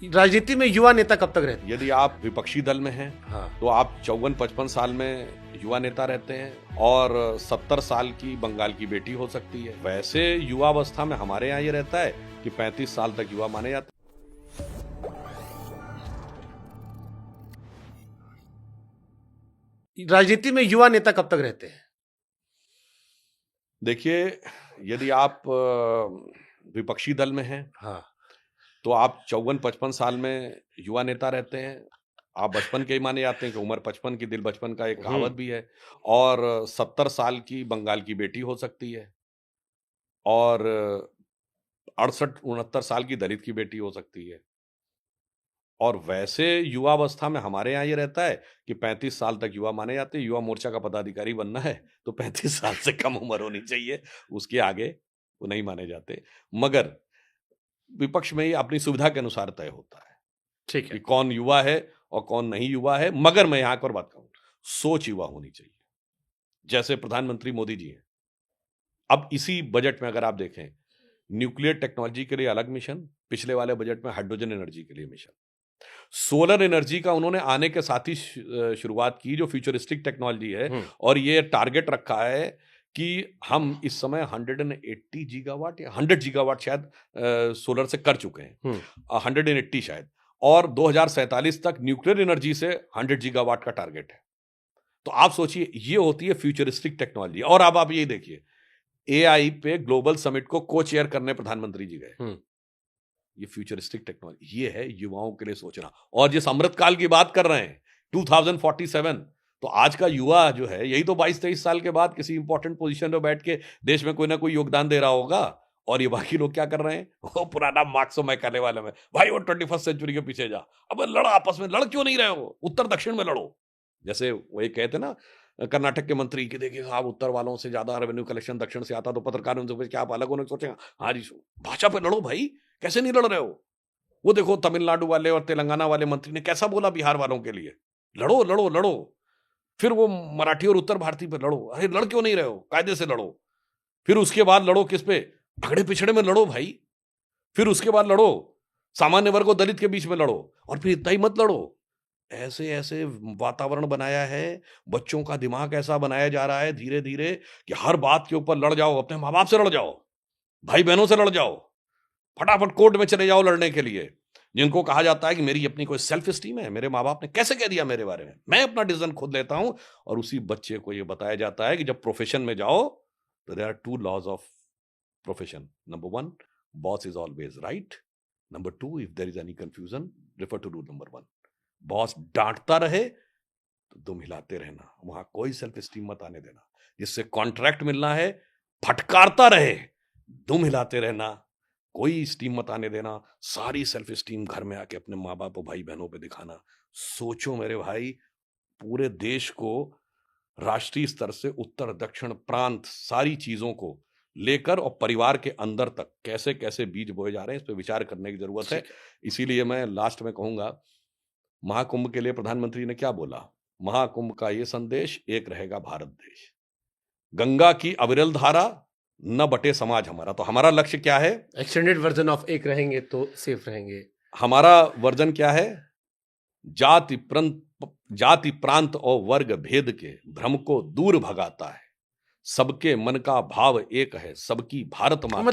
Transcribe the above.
राजनीति में युवा नेता कब तक रहते हैं? यदि आप विपक्षी दल में हैं हाँ। तो आप 54-55 साल में युवा नेता रहते हैं और 70 साल की बंगाल की बेटी हो सकती है। वैसे युवावस्था में हमारे यहाँ ये रहता है कि 35 साल तक युवा माने जाते हैं। राजनीति में युवा नेता कब तक रहते हैं? देखिए, यदि आप विपक्षी दल में हैं हाँ। तो आप 54-55 साल में युवा नेता रहते हैं। आप बचपन के ही माने जाते हैं कि उम्र 55 की दिल बचपन का एक कहावत भी है। और 70 साल की बंगाल की बेटी हो सकती है और 68-69 साल की दलित की बेटी हो सकती है। और वैसे युवावस्था में हमारे यहाँ ये रहता है कि 35 साल तक युवा माने जाते हैं। युवा मोर्चा का पदाधिकारी बनना है तो 35 साल से कम उम्र होनी चाहिए, उसके आगे वो नहीं माने जाते। मगर विपक्ष में ही अपनी सुविधा के अनुसार तय होता है ठीक है। कि कौन युवा है और कौन नहीं युवा है। मगर मैं यहाँ पर बात कहूं, सोच युवा होनी चाहिए, जैसे प्रधानमंत्री मोदी जी हैं। अब इसी बजट में अगर आप देखें, न्यूक्लियर टेक्नोलॉजी के लिए अलग मिशन, पिछले वाले बजट में हाइड्रोजन एनर्जी के लिए मिशन, सोलर एनर्जी का उन्होंने आने के साथ ही शुरुआत की, जो फ्यूचरिस्टिक टेक्नोलॉजी है। और ये टारगेट रखा है कि हम इस समय 180 गीगावाट या 100 गीगावाट शायद सोलर से कर चुके हैं, 180 शायद, और 2047 तक न्यूक्लियर एनर्जी से 100 गीगावाट का टारगेट है। तो आप सोचिए, ये होती है फ्यूचरिस्टिक टेक्नोलॉजी। और अब आप यही देखिए, एआई पे ग्लोबल समिट को को चेयर करने प्रधानमंत्री जी गए। ये फ्यूचरिस्टिक टेक्नोलॉजी, ये है युवाओं के लिए सोचना। और जिस अमृतकाल की बात कर रहे हैं 2047, तो आज का युवा जो है, यही तो 22-23 साल के बाद किसी इंपॉर्टेंट पोजीशन पे बैठ के देश में कोई ना कोई योगदान दे रहा होगा। और ये बाकी लोग क्या कर रहे हैं, वो पुराना मार्क्सो मैकाले वाले में, भाई वो 21st सेंचुरी के पीछे जा, अब लड़ा आपस में, लड़ क्यों नहीं रहे हो, उत्तर दक्षिण में लड़ो। जैसे वो ये कहते ना कर्नाटक के मंत्री कि देखिए साहब, उत्तर वालों से ज्यादा रेवेन्यू कलेक्शन दक्षिण से आता, तो पत्रकारों से क्या आप अलग होने सोचेंगे? हाँ जी, भाषा पे लड़ो भाई, कैसे नहीं लड़ रहे हो? वो देखो तमिलनाडु वाले और तेलंगाना वाले मंत्री ने कैसा बोला बिहार वालों के लिए, लड़ो लड़ो लड़ो। फिर वो मराठी और उत्तर भारतीय पे लड़ो, अरे लड़ क्यों नहीं रहे हो, कायदे से लड़ो। फिर उसके बाद लड़ो किस पे, अगड़े पिछड़े में लड़ो भाई। फिर उसके बाद लड़ो सामान्य वर्ग और दलित के बीच में लड़ो। और फिर इतना ही मत लड़ो, ऐसे ऐसे वातावरण बनाया है, बच्चों का दिमाग ऐसा बनाया जा रहा है धीरे धीरे कि हर बात के ऊपर लड़ जाओ, अपने माँ बाप से लड़ जाओ, भाई बहनों से लड़ जाओ, फटाफट कोर्ट में चले जाओ लड़ने के लिए। जिनको कहा जाता है कि मेरी अपनी कोई सेल्फ स्टीम है, मेरे माँ बाप ने कैसे कह दिया मेरे बारे में, मैं अपना डिसीजन खुद लेता हूं। और उसी बच्चे को यह बताया जाता है कि जब प्रोफेशन में जाओ तो there are 2 laws of profession. Number 1, boss is always right. Number 2, if there is any confusion, refer to rule number 1। Boss डांटता रहे तो दुम हिलाते रहना, वहां कोई सेल्फ स्टीम मत आने देना। जिससे कॉन्ट्रैक्ट मिलना है, फटकारता रहे, दुम हिलाते रहना, कोई स्टीम मत आने देना। सारी सेल्फ स्टीम घर में आके अपने माँ बाप और भाई बहनों पे दिखाना। सोचो मेरे भाई, पूरे देश को राष्ट्रीय स्तर से उत्तर दक्षिण प्रांत सारी चीजों को लेकर और परिवार के अंदर तक कैसे कैसे बीज बोए जा रहे हैं, इस पर विचार करने की जरूरत है। इसीलिए मैं लास्ट में कहूंगा, महाकुंभ के लिए प्रधानमंत्री ने क्या बोला, महाकुंभ का ये संदेश, एक रहेगा भारत देश, गंगा की अविरल धारा, न बटे समाज हमारा। तो हमारा लक्ष्य क्या है, एक्सटेंडेड वर्जन ऑफ एक रहेंगे तो सेफ रहेंगे। हमारा वर्जन क्या है, जाति प्रांत और वर्ग भेद के भ्रम को दूर भगाता है, सबके मन का भाव एक है, सबकी भारत माता।